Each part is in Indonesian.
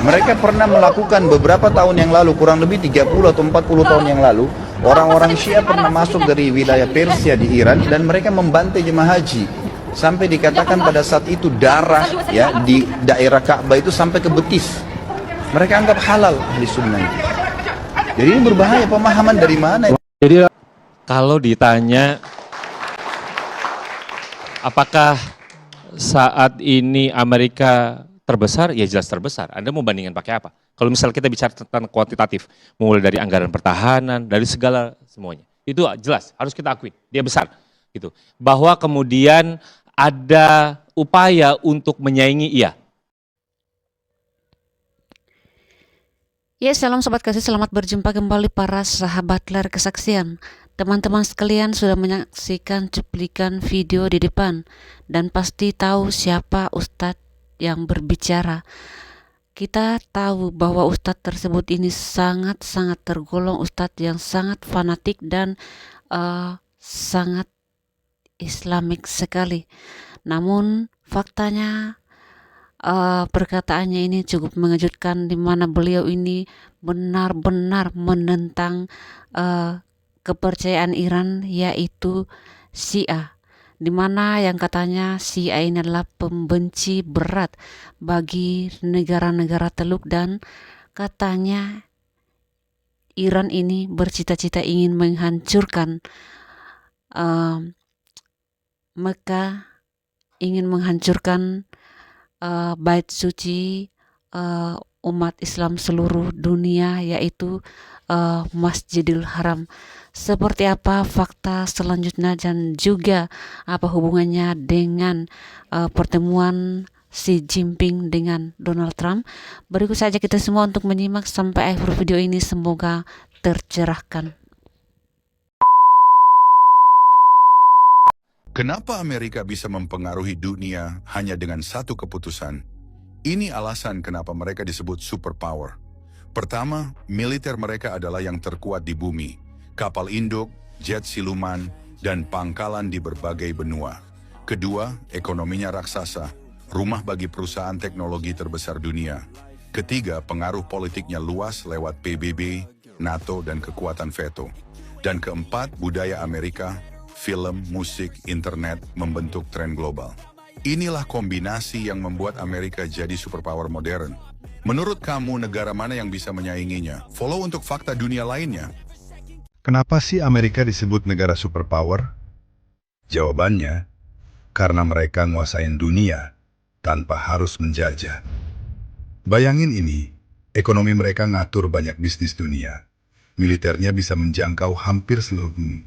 Mereka pernah melakukan beberapa tahun yang lalu, kurang lebih 30 atau 40 tahun yang lalu, orang-orang Syiah pernah masuk dari wilayah Persia di Iran dan mereka membantai jemaah haji. Sampai dikatakan pada saat itu darah ya di daerah Ka'bah itu sampai ke betis. Mereka anggap halal ahli sunnah itu. Jadi ini berbahaya, pemahaman dari mana? Jadi kalau ditanya apakah saat ini Amerika terbesar, ya jelas terbesar. Anda mau bandingkan pakai apa? Kalau misalnya kita bicara tentang kuantitatif, mulai dari anggaran pertahanan, dari segala semuanya. Itu jelas, harus kita akui, dia besar. Gitu. Bahwa kemudian ada upaya untuk menyaingi, iya. Ya, salam sobat kasih, selamat berjumpa kembali para sahabat layar kesaksian. Teman-teman sekalian sudah menyaksikan cuplikan video di depan dan pasti tahu siapa ustadz yang berbicara. Kita tahu bahwa ustadz tersebut ini sangat-sangat tergolong ustadz yang sangat fanatik dan sangat Islamik sekali. Namun faktanya perkataannya ini cukup mengejutkan, di mana beliau ini benar-benar menentang kepercayaan Iran, yaitu Syiah, di mana yang katanya Syiah ini adalah pembenci berat bagi negara-negara Teluk, dan katanya Iran ini bercita-cita ingin menghancurkan Mekah, ingin menghancurkan bait suci umat Islam seluruh dunia, yaitu Masjidil Haram. Seperti apa fakta selanjutnya dan juga apa hubungannya dengan pertemuan Xi Jinping dengan Donald Trump? Berikut saja kita semua untuk menyimak sampai akhir video ini, semoga tercerahkan. Kenapa Amerika bisa mempengaruhi dunia hanya dengan satu keputusan? Ini alasan kenapa mereka disebut superpower. Pertama, militer mereka adalah yang terkuat di bumi. Kapal induk, jet siluman, dan pangkalan di berbagai benua. Kedua, ekonominya raksasa, rumah bagi perusahaan teknologi terbesar dunia. Ketiga, pengaruh politiknya luas lewat PBB, NATO, dan kekuatan veto. Dan keempat, budaya Amerika, film, musik, internet membentuk tren global. Inilah kombinasi yang membuat Amerika jadi superpower modern. Menurut kamu, negara mana yang bisa menyainginya? Follow untuk fakta dunia lainnya. Kenapa sih Amerika disebut negara superpower? Jawabannya, karena mereka nguasain dunia tanpa harus menjajah. Bayangin ini, ekonomi mereka ngatur banyak bisnis dunia. Militernya bisa menjangkau hampir seluruh bumi.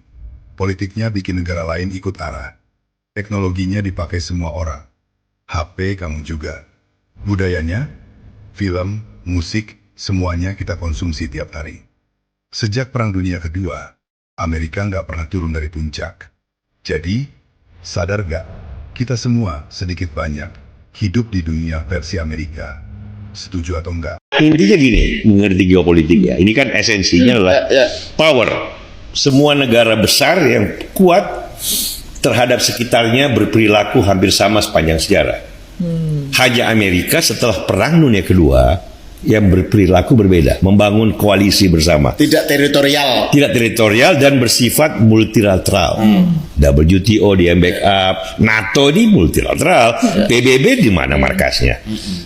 Politiknya bikin negara lain ikut arah. Teknologinya dipakai semua orang. HP kamu juga. Budayanya, film, musik, semuanya kita konsumsi tiap hari. Sejak Perang Dunia Kedua, Amerika nggak pernah turun dari puncak. Jadi, sadar nggak? Kita semua sedikit banyak hidup di dunia versi Amerika. Setuju atau enggak? Intinya gini, mengerti geopolitik ya. Ini kan esensinya adalah power. Semua negara besar yang kuat terhadap sekitarnya berperilaku hampir sama sepanjang sejarah. Hanya Amerika setelah Perang Dunia Kedua yang berperilaku berbeda, membangun koalisi bersama. Tidak teritorial Dan bersifat multilateral. WTO dia backup, NATO ini multilateral. PBB di mana markasnya?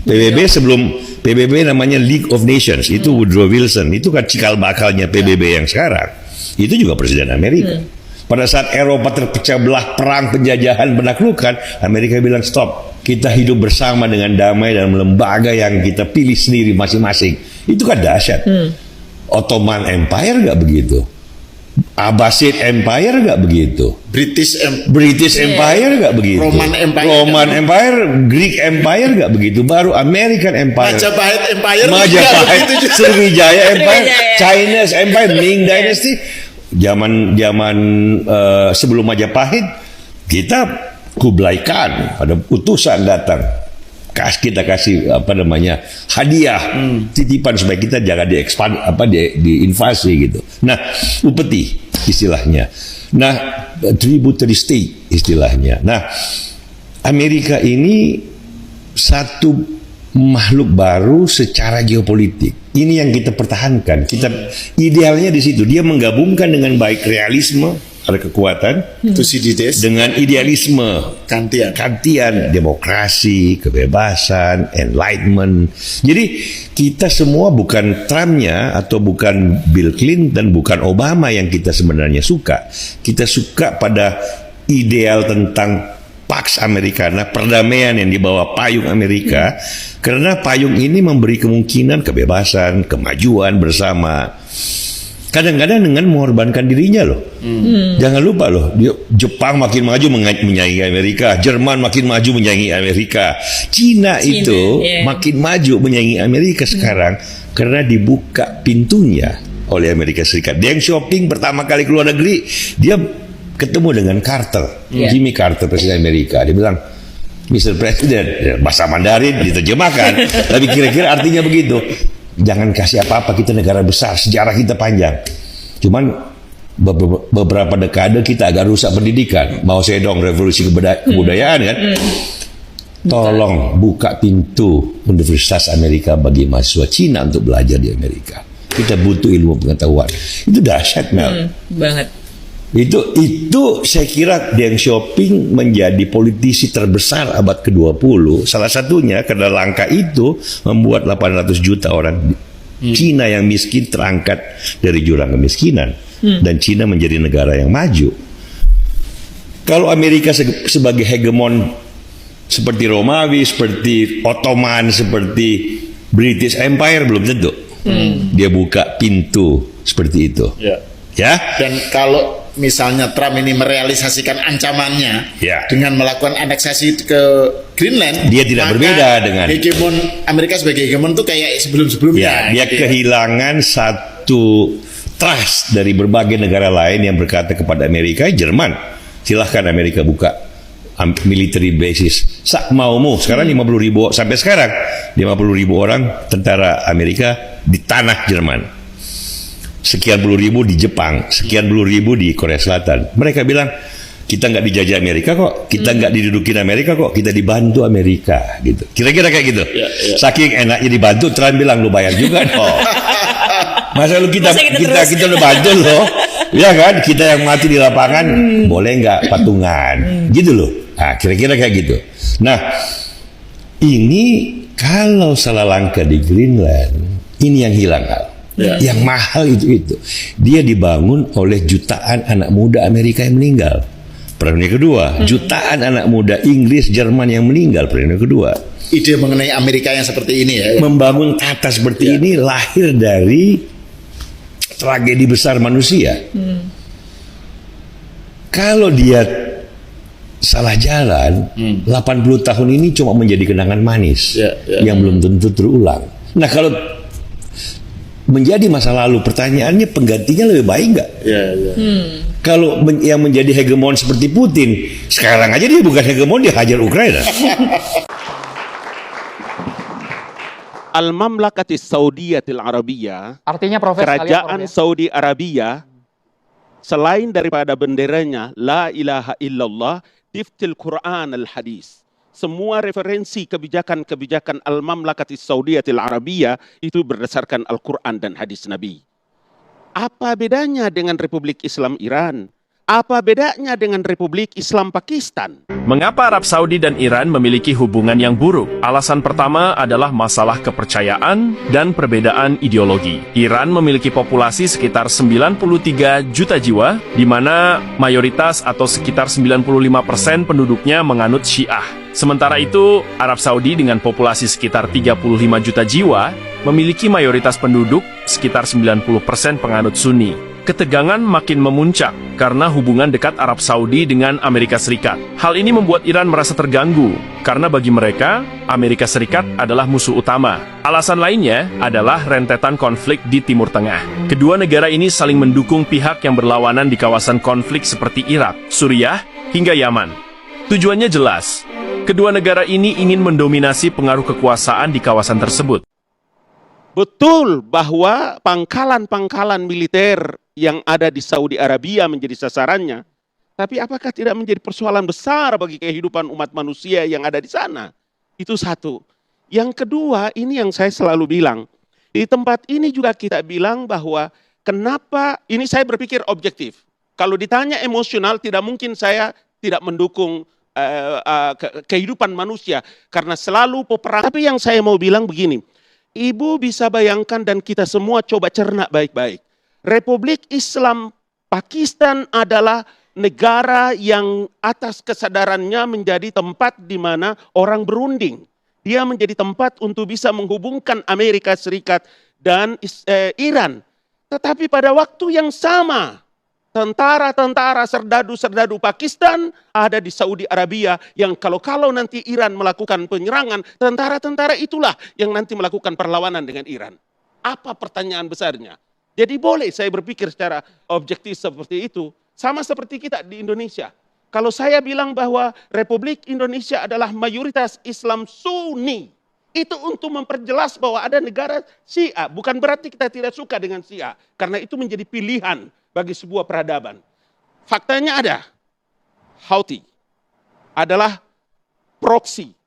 PBB namanya League of Nations, itu Woodrow Wilson, itu kan cikal bakalnya PBB yang sekarang. Itu juga Presiden Amerika. Pada saat Eropa terpecah belah, perang, penjajahan, penaklukan, Amerika bilang stop. Kita hidup bersama dengan damai dalam lembaga yang kita pilih sendiri masing-masing. Itu kan dahsyat. Ottoman Empire gak begitu. Abbasid Empire gak begitu. British Empire gak begitu. Roman Empire, Greek Empire gak begitu. Baru American Empire, Majapahit, Sriwijaya Empire, Chinese Empire, Ming Dynasty. Zaman sebelum Majapahit, kita Kublai Khan, ada utusan datang, kita kasih hadiah, titipan supaya kita jangan diinvasi gitu. Nah, upeti istilahnya. Nah, tributary state istilahnya. Nah, Amerika ini satu makhluk baru secara geopolitik. Ini yang kita pertahankan. Kita idealnya di situ. Dia menggabungkan dengan baik realisme, ada kekuatan, Thucydides, dengan idealisme, kantian, demokrasi, kebebasan, enlightenment. Jadi kita semua bukan Trumpnya atau bukan Bill Clinton, bukan Obama yang kita sebenarnya suka. Kita suka pada ideal tentang Pax Americana, perdamaian yang dibawa payung Amerika, karena payung ini memberi kemungkinan kebebasan, kemajuan bersama. Kadang-kadang dengan mengorbankan dirinya loh. Jangan lupa loh, Jepang makin maju menyaingi Amerika, Jerman makin maju menyaingi Amerika, Cina itu makin maju menyaingi Amerika sekarang karena dibuka pintunya oleh Amerika Serikat. Deng Xiaoping pertama kali keluar negeri, dia ketemu dengan Carter, Jimmy Carter, presiden Amerika. Dia bilang, Mr. President, bahasa Mandarin diterjemahkan, tapi kira-kira artinya begitu. Jangan kasih apa-apa, kita negara besar, sejarah kita panjang. Cuman beberapa dekade kita agak rusak pendidikan. Mao Zedong revolusi kebudayaan kan. Tolong buka pintu Universitas Amerika bagi mahasiswa Cina untuk belajar di Amerika. Kita butuh ilmu pengetahuan. Itu dahsyat, Mel. Banget. Itu saya kira Deng Xiaoping menjadi politisi terbesar abad ke-20. Salah satunya karena langkah itu membuat 800 juta orang Cina yang miskin terangkat dari jurang kemiskinan. Dan Cina menjadi negara yang maju. Kalau Amerika sebagai hegemon seperti Romawi, seperti Ottoman, seperti British Empire, belum tentu. Dia buka pintu seperti itu. Ya. Dan kalau misalnya Trump ini merealisasikan ancamannya dengan melakukan aneksasi ke Greenland, dia tidak berbeda dengan hegemon Amerika sebagai hegemon itu kayak sebelum-sebelumnya. Dia kehilangan satu trust dari berbagai negara lain yang berkata kepada Amerika, Jerman, silahkan Amerika buka military basis maumu. Sekarang 50.000 sampai sekarang 50.000 orang tentara Amerika di tanah Jerman. Sekian puluh ribu di Jepang, sekian puluh ribu di Korea Selatan. Mereka bilang, kita nggak dijajah Amerika kok, kita nggak didudukin Amerika kok, kita dibantu Amerika, gitu. Kira-kira kayak gitu. Saking enaknya dibantu, Trump bilang, lu bayar juga dong. Masa lu kita udah bantu loh, ya kan? Kita yang mati di lapangan, boleh nggak patungan, gitu loh. Nah, kira-kira kayak gitu. Nah, ini kalau salah langkah di Greenland, ini yang hilang Al. Yang mahal itu dia dibangun oleh jutaan anak muda Amerika yang meninggal. Periode kedua, jutaan anak muda Inggris, Jerman yang meninggal. Periode kedua, ide mengenai Amerika yang seperti ini ya. Membangun tata seperti ini lahir dari tragedi besar manusia. Kalau dia salah jalan, 80 tahun ini cuma menjadi kenangan manis yang belum tentu terulang. Nah, kalau menjadi masa lalu, pertanyaannya penggantinya lebih baik nggak? Kalau yang menjadi hegemon seperti Putin, sekarang aja dia bukan hegemon, dia hajar Ukraina. Al-Mamlakatis Saudiyatil Arabiyah, artinya Profesor kerajaan Saudi Arabia, selain daripada benderanya La ilaha illallah, tiftil Quran al-Hadis. Semua referensi kebijakan-kebijakan Al-Mamlakatis Saudiyatil Arabiyah itu berdasarkan Al-Quran dan hadis Nabi. Apa bedanya dengan Republik Islam Iran? Apa bedanya dengan Republik Islam Pakistan? Mengapa Arab Saudi dan Iran memiliki hubungan yang buruk? Alasan pertama adalah masalah kepercayaan dan perbedaan ideologi. Iran memiliki populasi sekitar 93 juta jiwa, di mana mayoritas atau sekitar 95% penduduknya menganut Syiah. Sementara itu, Arab Saudi dengan populasi sekitar 35 juta jiwa, memiliki mayoritas penduduk sekitar 90% penganut Sunni. Ketegangan makin memuncak karena hubungan dekat Arab Saudi dengan Amerika Serikat. Hal ini membuat Iran merasa terganggu, karena bagi mereka, Amerika Serikat adalah musuh utama. Alasan lainnya adalah rentetan konflik di Timur Tengah. Kedua negara ini saling mendukung pihak yang berlawanan di kawasan konflik seperti Irak, Suriah, hingga Yaman. Tujuannya jelas, kedua negara ini ingin mendominasi pengaruh kekuasaan di kawasan tersebut. Betul bahwa pangkalan-pangkalan militer yang ada di Saudi Arabia menjadi sasarannya. Tapi apakah tidak menjadi persoalan besar bagi kehidupan umat manusia yang ada di sana? Itu satu. Yang kedua, ini yang saya selalu bilang. Di tempat ini juga kita bilang bahwa kenapa, ini saya berpikir objektif. Kalau ditanya emosional, tidak mungkin saya tidak mendukung kehidupan manusia. Karena selalu peperangan. Tapi yang saya mau bilang begini, Ibu bisa bayangkan dan kita semua coba cerna baik-baik. Republik Islam Pakistan adalah negara yang atas kesadarannya menjadi tempat di mana orang berunding. Dia menjadi tempat untuk bisa menghubungkan Amerika Serikat dan Iran. Tetapi pada waktu yang sama, tentara-tentara serdadu-serdadu Pakistan ada di Saudi Arabia yang kalau nanti Iran melakukan penyerangan, tentara-tentara itulah yang nanti melakukan perlawanan dengan Iran. Apa pertanyaan besarnya? Jadi boleh saya berpikir secara objektif seperti itu. Sama seperti kita di Indonesia. Kalau saya bilang bahwa Republik Indonesia adalah mayoritas Islam Sunni, itu untuk memperjelas bahwa ada negara Syiah. Bukan berarti kita tidak suka dengan Syiah. Karena itu menjadi pilihan bagi sebuah peradaban. Faktanya ada. Houthi adalah proksi.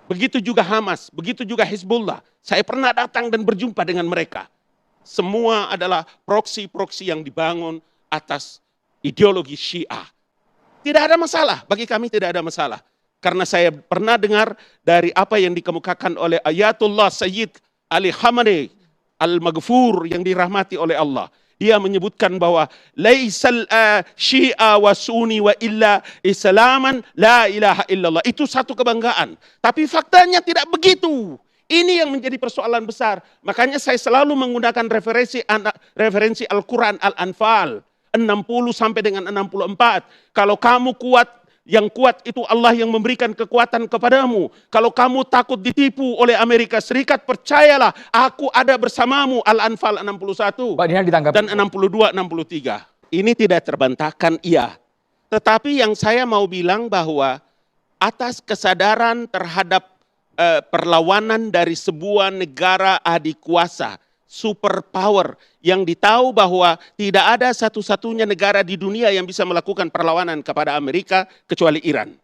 Begitu juga Hamas, begitu juga Hizbullah. Saya pernah datang dan berjumpa dengan mereka. Semua adalah proksi-proksi yang dibangun atas ideologi Syiah. Tidak ada masalah, bagi kami tidak ada masalah. Karena saya pernah dengar dari apa yang dikemukakan oleh Ayatullah Sayyid Ali Khamenei Al-Maghfur yang dirahmati oleh Allah. Dia menyebutkan bahwa laisal syi'a wa sunni wa illa islaman la ilaha illallah. Itu satu kebanggaan. Tapi faktanya tidak begitu. Ini yang menjadi persoalan besar. Makanya saya selalu menggunakan referensi Al-Quran Al-Anfal 60 sampai dengan 64. Kalau kamu kuat, yang kuat itu Allah yang memberikan kekuatan kepadamu. Kalau kamu takut ditipu oleh Amerika Serikat, percayalah aku ada bersamamu. Al-Anfal 61 dan 62, 63. Ini tidak terbantahkan, iya. Tetapi yang saya mau bilang bahwa atas kesadaran terhadap perlawanan dari sebuah negara adikuasa, superpower, yang ditahu bahwa tidak ada satu-satunya negara di dunia yang bisa melakukan perlawanan kepada Amerika kecuali Iran.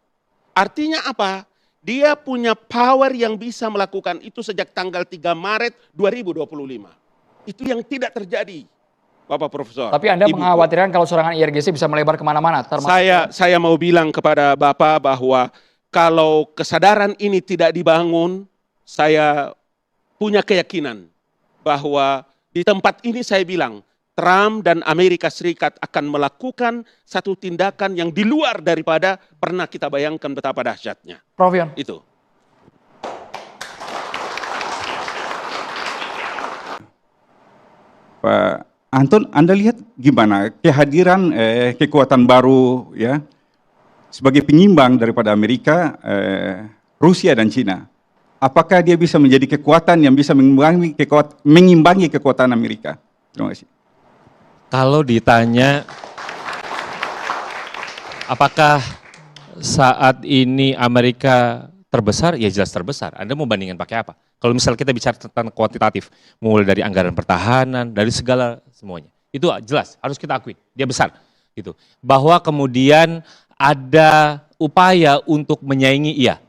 Artinya apa? Dia punya power yang bisa melakukan itu sejak tanggal 3 Maret 2025. Itu yang tidak terjadi, Bapak Profesor. Tapi Anda Ibu, mengkhawatirkan kalau serangan IRGC bisa melebar kemana-mana? Saya mau bilang kepada Bapak bahwa kalau kesadaran ini tidak dibangun, saya punya keyakinan bahwa di tempat ini saya bilang, Trump dan Amerika Serikat akan melakukan satu tindakan yang di luar daripada pernah kita bayangkan betapa dahsyatnya. Prof Yon. Itu. Pak Anton, Anda lihat gimana kehadiran kekuatan baru ya sebagai penyimbang daripada Amerika, Rusia dan Cina. Apakah dia bisa menjadi kekuatan yang bisa mengimbangi kekuatan Amerika? Terima kasih. Kalau ditanya apakah saat ini Amerika terbesar, ya jelas terbesar. Anda mau bandingkan pakai apa? Kalau misal kita bicara tentang kuantitatif, mulai dari anggaran pertahanan, dari segala semuanya. Itu jelas, harus kita akui, dia besar. Gitu. Bahwa kemudian ada upaya untuk menyaingi, iya.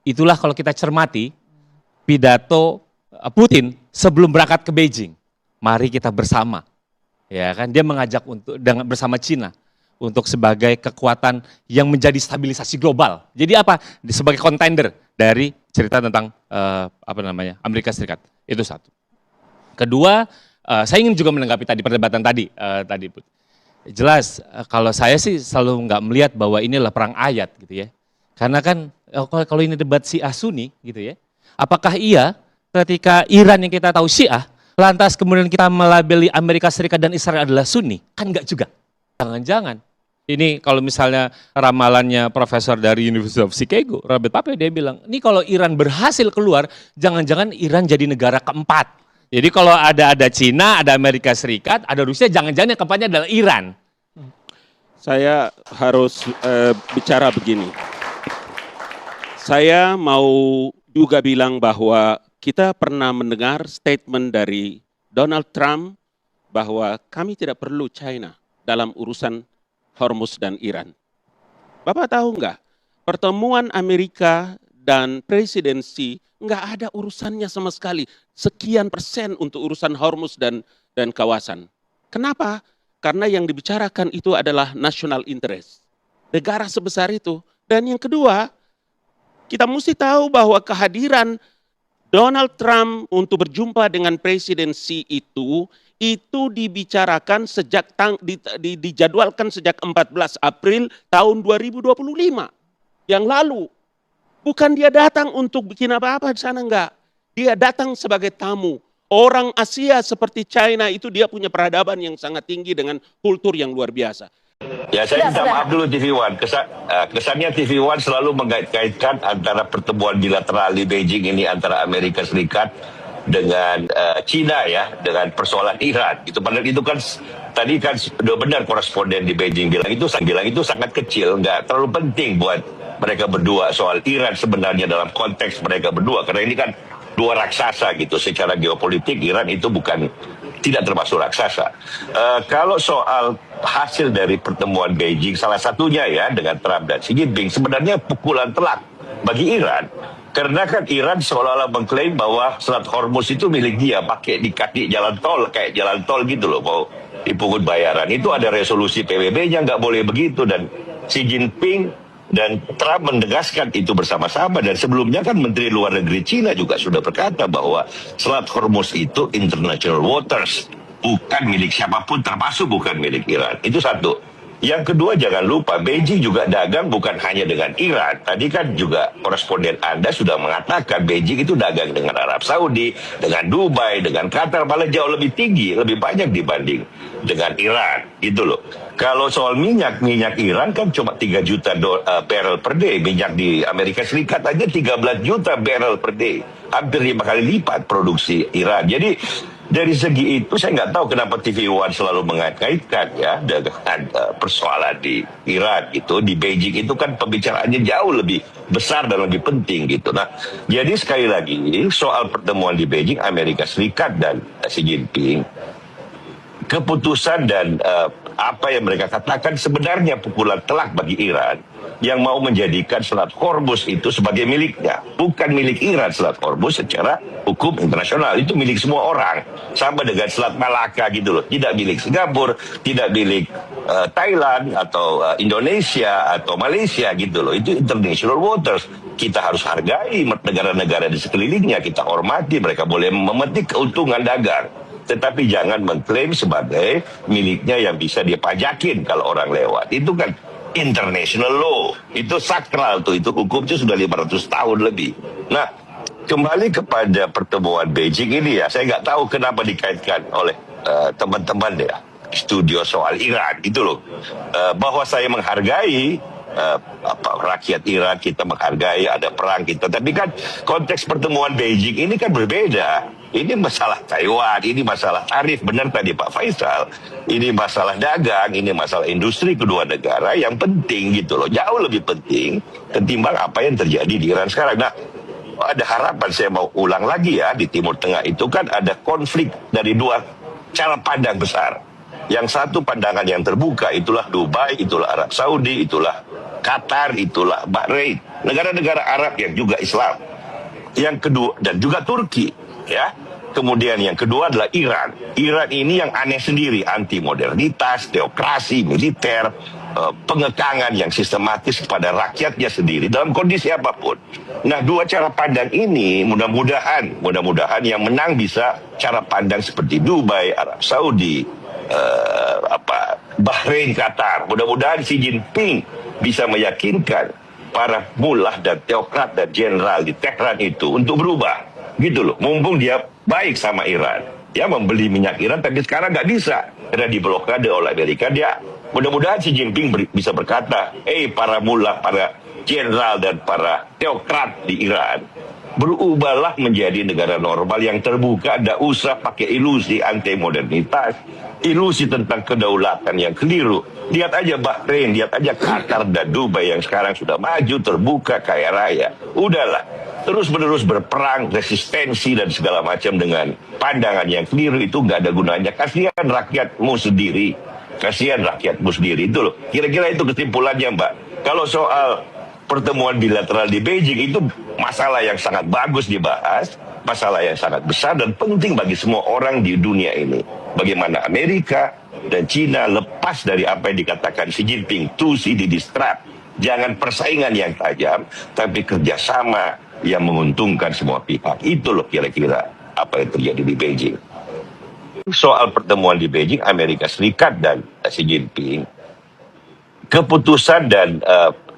Itulah kalau kita cermati pidato Putin sebelum berangkat ke Beijing. Mari kita bersama. Ya kan, dia mengajak untuk bersama Cina untuk sebagai kekuatan yang menjadi stabilisasi global. Jadi apa? Sebagai kontender dari cerita tentang Amerika Serikat. Itu satu. Kedua, saya ingin juga menanggapi tadi perdebatan tadi jelas kalau saya sih selalu nggak melihat bahwa ini adalah perang ayat gitu ya. Karena kan kalau ini debat Syiah Sunni gitu ya. Apakah iya ketika Iran yang kita tahu Syiah, lantas kemudian kita melabeli Amerika Serikat dan Israel adalah Sunni? Kan enggak juga. Jangan-jangan. Ini kalau misalnya ramalannya profesor dari University of Chicago, Robert Pape, dia bilang, ini kalau Iran berhasil keluar, jangan-jangan Iran jadi negara keempat. Jadi kalau ada Cina, ada Amerika Serikat, ada Rusia, jangan-jangan yang keempatnya adalah Iran. Saya harus bicara begini. Saya mau juga bilang bahwa kita pernah mendengar statement dari Donald Trump bahwa kami tidak perlu China dalam urusan Hormuz dan Iran. Bapak tahu nggak? Pertemuan Amerika dan presidensi nggak ada urusannya sama sekali. Sekian persen untuk urusan Hormuz dan kawasan. Kenapa? Karena yang dibicarakan itu adalah national interest. Negara sebesar itu. Dan yang kedua, kita mesti tahu bahwa kehadiran Donald Trump untuk berjumpa dengan presidensi itu dibicarakan sejak dijadwalkan sejak 14 April tahun 2025 yang lalu. Bukan dia datang untuk bikin apa-apa di sana, enggak. Dia datang sebagai tamu. Orang Asia seperti China itu dia punya peradaban yang sangat tinggi dengan kultur yang luar biasa. Ya, saya minta maaf dulu TV One. Kesannya TV One selalu mengait-kaitkan antara pertemuan bilateral di Beijing ini antara Amerika Serikat dengan China ya, dengan persoalan Iran. Itu padahal itu kan tadi kan sudah benar koresponden di Beijing bilang itu sangat kecil, nggak terlalu penting buat mereka berdua. Soal Iran sebenarnya dalam konteks mereka berdua, karena ini kan dua raksasa gitu secara geopolitik. Iran itu tidak termasuk raksasa. Kalau soal hasil dari pertemuan Beijing, salah satunya ya dengan Trump dan Xi Jinping, sebenarnya pukulan telak bagi Iran. Karena kan Iran seolah-olah mengklaim bahwa Selat Hormuz itu milik dia, pakai di kaki jalan tol, kayak jalan tol gitu loh, mau dipungut bayaran. Itu ada resolusi PBB-nya, nggak boleh begitu. Dan Xi Jinping dan Trump menegaskan itu bersama-sama. Dan sebelumnya kan Menteri Luar Negeri Cina juga sudah berkata bahwa Selat Hormuz itu international waters, bukan milik siapapun, termasuk bukan milik Iran. Itu satu. Yang kedua, jangan lupa Beijing juga dagang bukan hanya dengan Iran. Tadi kan juga koresponden Anda sudah mengatakan Beijing itu dagang dengan Arab Saudi, dengan Dubai, dengan Qatar, malah jauh lebih tinggi, lebih banyak dibanding dengan Iran. Itu loh. Kalau soal minyak Iran kan cuma 3 juta barrel per day. Minyak di Amerika Serikat aja 13 juta barrel per day. Hampir 5 kali lipat produksi Iran. Jadi dari segi itu saya nggak tahu kenapa TV One selalu mengait-kaitkan ya dengan persoalan di Iran gitu. Di Beijing itu kan pembicaraannya jauh lebih besar dan lebih penting gitu. Nah, jadi sekali lagi soal pertemuan di Beijing Amerika Serikat dan Xi Jinping, keputusan dan apa yang mereka katakan sebenarnya pukulan telak bagi Iran yang mau menjadikan Selat Hormuz itu sebagai miliknya. Bukan milik Iran Selat Hormuz secara hukum internasional, itu milik semua orang. Sama dengan Selat Malaka gitu loh. Tidak milik Singapura, tidak milik Thailand atau Indonesia atau Malaysia gitu loh. Itu international waters. Kita harus hargai negara-negara di sekelilingnya, kita hormati, mereka boleh memetik keuntungan dagang. Tetapi jangan mengklaim sebagai miliknya yang bisa dia pajakin kalau orang lewat. Itu kan international law. Itu sakral tuh, itu hukumnya sudah 500 tahun lebih. Nah, kembali kepada pertemuan Beijing ini ya, saya nggak tahu kenapa dikaitkan oleh teman-teman ya studio soal Iran gitu loh. Bahwa saya menghargai rakyat Iran, kita menghargai ada perang kita, tapi kan konteks pertemuan Beijing ini kan berbeda. Ini masalah Taiwan, ini masalah tarif, benar tadi Pak Faisal. Ini masalah dagang, ini masalah industri kedua negara yang penting gitu loh. Jauh lebih penting ketimbang apa yang terjadi di Iran sekarang. Nah, ada harapan, saya mau ulang lagi ya, di Timur Tengah itu kan ada konflik dari dua cara pandang besar. Yang satu pandangan yang terbuka, itulah Dubai, itulah Arab Saudi, itulah Qatar, itulah Bahrain. Negara-negara Arab yang juga Islam. Yang kedua, dan juga Turki. Ya, kemudian yang kedua adalah Iran. Iran ini yang aneh sendiri, anti modernitas, teokrasi, militer, pengekangan yang sistematis kepada rakyatnya sendiri dalam kondisi apapun. Nah, dua cara pandang ini mudah-mudahan yang menang bisa cara pandang seperti Dubai, Arab Saudi, Bahrain, Qatar. Mudah-mudahan Xi Jinping bisa meyakinkan para mullah dan teokrat dan jenderal di Tehran itu untuk berubah. Gitu loh, mumpung dia baik sama Iran, ya membeli minyak Iran, tapi sekarang nggak bisa karena diblokade oleh Amerika. Dia mudah-mudahan Xi Jinping bisa berkata, para mullah, para jenderal dan para teokrat di Iran, berubahlah menjadi negara normal yang terbuka. Tidak usah pakai ilusi anti modernitas, ilusi tentang kedaulatan yang keliru. Lihat aja Bahrain, lihat aja Qatar dan Dubai yang sekarang sudah maju, terbuka, kaya raya. Udahlah, terus-menerus berperang, resistensi dan segala macam dengan pandangan yang keliru itu nggak ada gunanya. Kasihan rakyatmu sendiri, itu loh. Kira-kira itu kesimpulannya, Mbak. Kalau soal pertemuan bilateral di Beijing itu masalah yang sangat bagus dibahas, masalah yang sangat besar dan penting bagi semua orang di dunia ini. Bagaimana Amerika dan China lepas dari apa yang dikatakan Xi Jinping, two sides trap. Jangan persaingan yang tajam, tapi kerjasama yang menguntungkan semua pihak. Itu loh kira-kira apa yang terjadi di Beijing. Soal pertemuan di Beijing, Amerika Serikat dan Xi Jinping, keputusan dan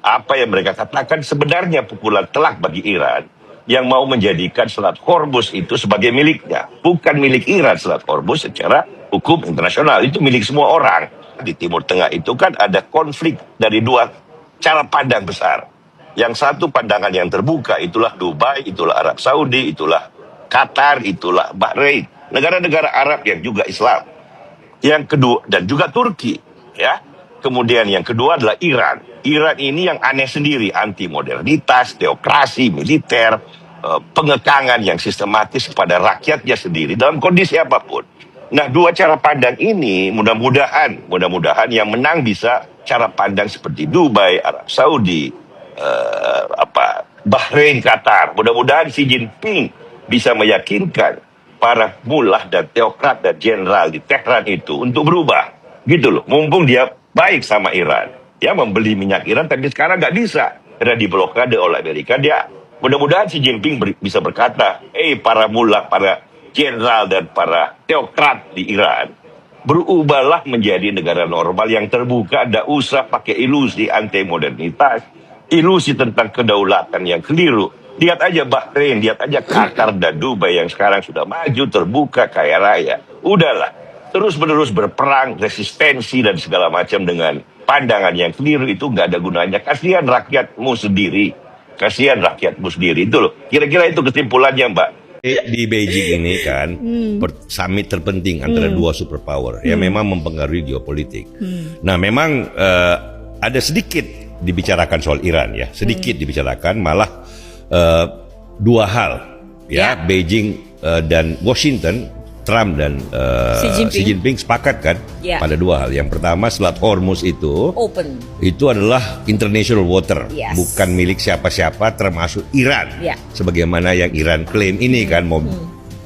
apa yang mereka katakan sebenarnya pukulan telak bagi Iran yang mau menjadikan Selat Hormuz itu sebagai miliknya. Bukan milik Iran Selat Hormuz secara hukum internasional, itu milik semua orang. Di Timur Tengah itu kan ada konflik dari dua cara pandang besar. Yang satu pandangan yang terbuka, itulah Dubai, itulah Arab Saudi, itulah Qatar, itulah Bahrain. Negara-negara Arab yang juga Islam. Yang kedua, dan juga Turki, ya. Kemudian yang kedua adalah Iran. Iran ini yang aneh sendiri, anti modernitas, teokrasi, militer, pengekangan yang sistematis kepada rakyatnya sendiri dalam kondisi apapun. Nah, dua cara pandang ini mudah-mudahan yang menang bisa cara pandang seperti Dubai, Arab Saudi, Bahrain, Qatar. Mudah-mudahan Xi Jinping bisa meyakinkan para mullah dan teokrat dan jenderal di Tehran itu untuk berubah. Gitu loh, mumpung dia baik sama Iran. Dia membeli minyak Iran, tapi sekarang nggak bisa. Karena diblokade oleh Amerika. Dia mudah-mudahan Xi Jinping bisa berkata, para mullah, para jenderal dan para teokrat di Iran, berubahlah menjadi negara normal yang terbuka. Nggak usah pakai ilusi anti modernitas, ilusi tentang kedaulatan yang keliru. Lihat aja Bahrain, lihat aja Qatar dan Dubai yang sekarang sudah maju, terbuka, kaya raya. Udahlah, terus-menerus berperang, resistensi dan segala macam dengan pandangan yang keliru itu nggak ada gunanya. Kasihan rakyatmu sendiri. Kasihan rakyatmu sendiri. Itu loh. Kira-kira itu kesimpulannya, Mbak. Di Beijing ini kan summit terpenting antara dua superpower yang memang mempengaruhi geopolitik. Nah, memang ada sedikit dibicarakan soal Iran ya. Sedikit dibicarakan, malah dua hal ya. Beijing dan Washington, Trump dan Xi Jinping sepakat kan pada dua hal. Yang pertama, Selat Hormuz itu open. Itu adalah international water, bukan milik siapa-siapa termasuk Iran. Sebagaimana yang Iran klaim ini kan, mau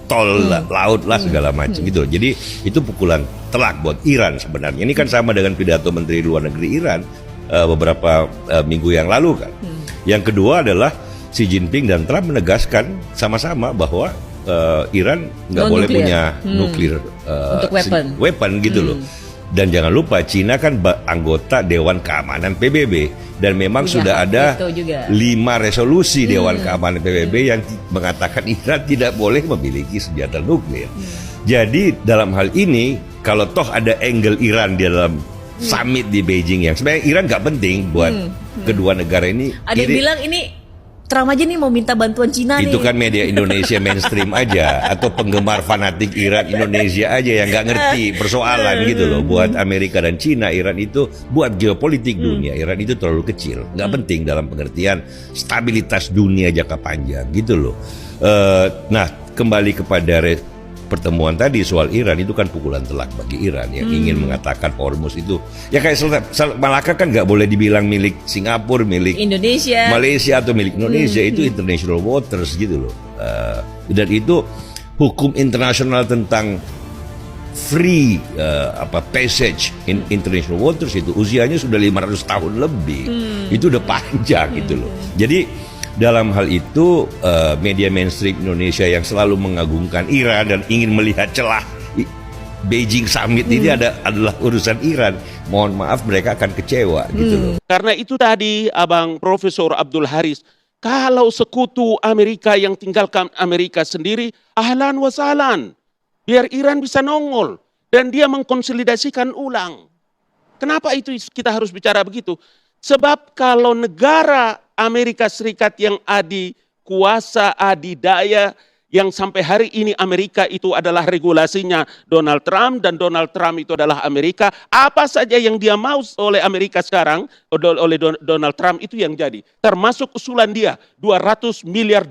tol laut lah segala macam gitu. Jadi itu pukulan telak buat Iran sebenarnya. Ini kan sama dengan pidato Menteri Luar Negeri Iran beberapa minggu yang lalu kan. Yang kedua adalah Xi Jinping dan Trump menegaskan sama-sama bahwa Iran nggak boleh punya nuklir weapon gitu loh. Dan jangan lupa Cina kan anggota Dewan Keamanan PBB dan memang sudah ada 5 resolusi Dewan Keamanan PBB yang mengatakan Iran tidak boleh memiliki senjata nuklir. Jadi dalam hal ini kalau toh ada angle Iran di dalam summit di Beijing yang sebenarnya Iran nggak penting buat kedua negara ini. Ada yang bilang ini Trump aja nih mau minta bantuan Cina nih. Itu kan media Indonesia mainstream aja atau penggemar fanatik Iran Indonesia aja yang nggak ngerti persoalan gitu loh. Buat Amerika dan Cina, Iran itu buat geopolitik dunia, Iran itu terlalu kecil, nggak penting dalam pengertian stabilitas dunia jangka panjang gitu loh. Nah, kembali kepada pertemuan tadi soal Iran, itu kan pukulan telak bagi Iran yang ingin mengatakan Hormuz itu ya kayak Selat Malaka kan nggak boleh dibilang milik Singapura, milik Indonesia, Malaysia atau milik Indonesia. Itu international waters gitu loh. Dan itu hukum internasional tentang free passage in international waters itu usianya sudah 500 tahun lebih. Itu udah panjang gitu loh. Jadi dalam hal itu media mainstream Indonesia yang selalu mengagungkan Iran dan ingin melihat celah Beijing Summit ini adalah urusan Iran. Mohon maaf, mereka akan kecewa gitu loh. Karena itu tadi Abang Profesor Abdul Haris, kalau sekutu Amerika yang tinggalkan Amerika sendiri, ahlan wa sahlan. Biar Iran bisa nongol dan dia mengkonsolidasikan ulang. Kenapa itu kita harus bicara begitu? Sebab kalau negara Amerika Serikat yang kuasa adidaya, yang sampai hari ini Amerika itu adalah regulasinya Donald Trump, dan Donald Trump itu adalah Amerika. Apa saja yang dia mau oleh Amerika sekarang, oleh Donald Trump itu yang jadi. Termasuk usulan dia, $200 miliar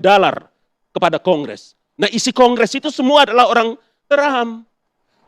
kepada Kongres. Nah, isi Kongres itu semua adalah orang Trump.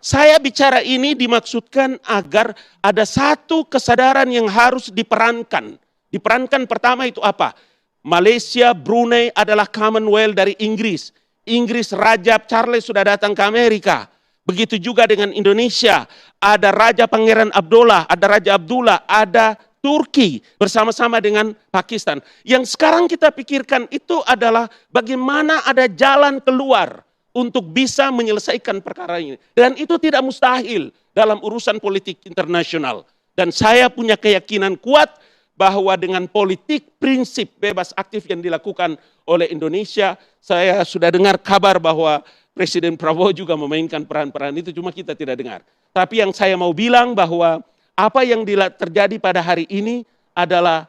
Saya bicara ini dimaksudkan agar ada satu kesadaran yang harus diperankan Diperankan pertama itu apa? Malaysia, Brunei adalah Commonwealth dari Inggris. Inggris Raja Charles sudah datang ke Amerika. Begitu juga dengan Indonesia. Ada Raja Pangeran Abdullah, ada Raja Abdullah, ada Turki bersama-sama dengan Pakistan. Yang sekarang kita pikirkan itu adalah bagaimana ada jalan keluar untuk bisa menyelesaikan perkara ini. Dan itu tidak mustahil dalam urusan politik internasional. Dan saya punya keyakinan kuat bahwa dengan politik prinsip bebas aktif yang dilakukan oleh Indonesia, saya sudah dengar kabar bahwa Presiden Prabowo juga memainkan peran-peran itu, cuma kita tidak dengar. Tapi yang saya mau bilang bahwa apa yang terjadi pada hari ini adalah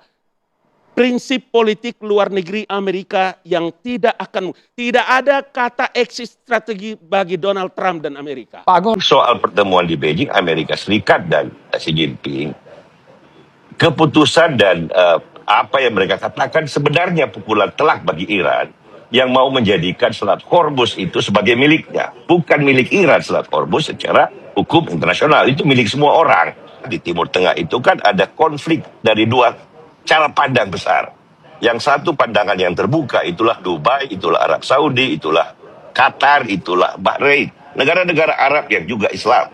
prinsip politik luar negeri Amerika yang tidak ada kata exit strategi bagi Donald Trump dan Amerika. Pak Agung. Soal pertemuan di Beijing, Amerika Serikat dan Xi Jinping, keputusan dan apa yang mereka katakan sebenarnya pukulan telak bagi Iran yang mau menjadikan Selat Hormuz itu sebagai miliknya. Bukan milik Iran Selat Hormuz secara hukum internasional, itu milik semua orang. Di Timur Tengah itu kan ada konflik dari dua cara pandang besar. Yang satu pandangan yang terbuka, itulah Dubai, itulah Arab Saudi, itulah Qatar, itulah Bahrain. Negara-negara Arab yang juga Islam.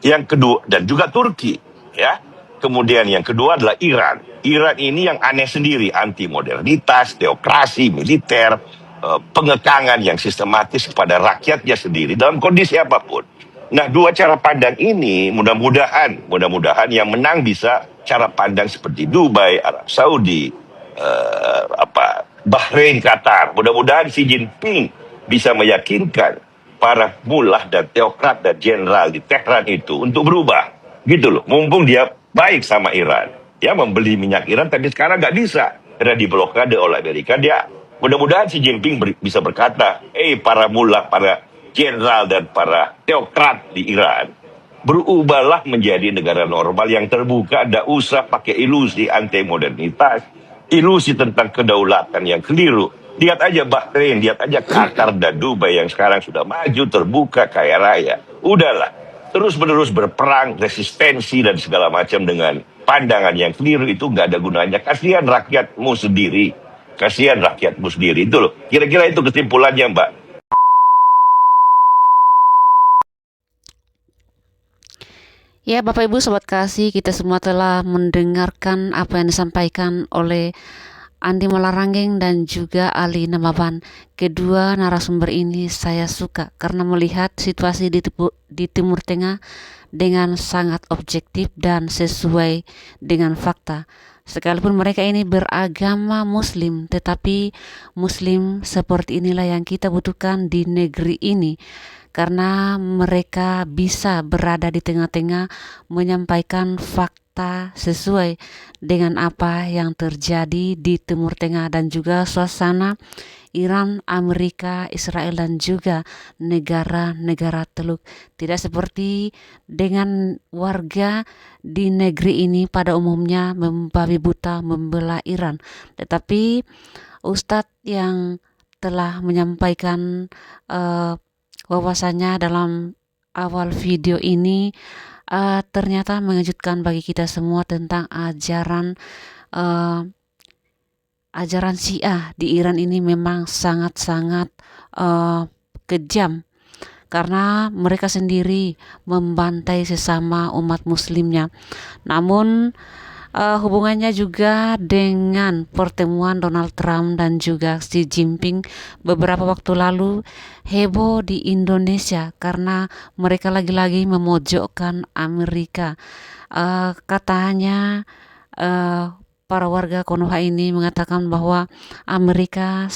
Yang kedua, dan juga Turki. Ya. Kemudian yang kedua adalah Iran. Iran ini yang aneh sendiri, anti modernitas, teokrasi, militer, pengekangan yang sistematis kepada rakyatnya sendiri dalam kondisi apapun. Nah, dua cara pandang ini mudah-mudahan yang menang bisa cara pandang seperti Dubai, Arab Saudi, Bahrain, Qatar. Mudah-mudahan Xi Jinping bisa meyakinkan para mullah dan teokrat dan jenderal di Tehran itu untuk berubah. Gitu loh, mumpung dia baik sama Iran. Dia membeli minyak Iran, tapi sekarang nggak bisa. Karena diblokade oleh Amerika. Dia mudah-mudahan Xi Jinping bisa berkata, para mullah, para jenderal dan para teokrat di Iran, berubahlah menjadi negara normal yang terbuka. Tidak usah pakai ilusi anti modernitas, ilusi tentang kedaulatan yang keliru. Lihat aja Bahrain, lihat aja Qatar dan Dubai yang sekarang sudah maju, terbuka, kaya raya. Udahlah, terus-menerus berperang, resistensi dan segala macam dengan pandangan yang keliru itu nggak ada gunanya. Kasihan rakyatmu sendiri, kasihan rakyatmu sendiri. Itu loh, kira-kira itu kesimpulannya, Mbak. Ya, Bapak Ibu Sobat Kasih, kita semua telah mendengarkan apa yang disampaikan oleh Andi Malarangeng dan juga Ali Namaban. Kedua narasumber ini saya suka karena melihat situasi di Timur Tengah dengan sangat objektif dan sesuai dengan fakta. Sekalipun mereka ini beragama Muslim, tetapi Muslim seperti inilah yang kita butuhkan di negeri ini. Karena mereka bisa berada di tengah-tengah menyampaikan fakta sesuai dengan apa yang terjadi di Timur Tengah dan juga suasana Iran, Amerika, Israel dan juga negara-negara Teluk. Tidak seperti dengan warga di negeri ini pada umumnya membabi buta membela Iran. Tetapi Ustadz yang telah menyampaikan wawasannya dalam awal video ini ternyata mengejutkan bagi kita semua tentang ajaran Syiah di Iran ini memang sangat-sangat kejam karena mereka sendiri membantai sesama umat muslimnya. Namun hubungannya juga dengan pertemuan Donald Trump dan juga Xi Jinping beberapa waktu lalu heboh di Indonesia karena mereka lagi-lagi memojokkan Amerika. Katanya para warga Konoha ini mengatakan bahwa Amerika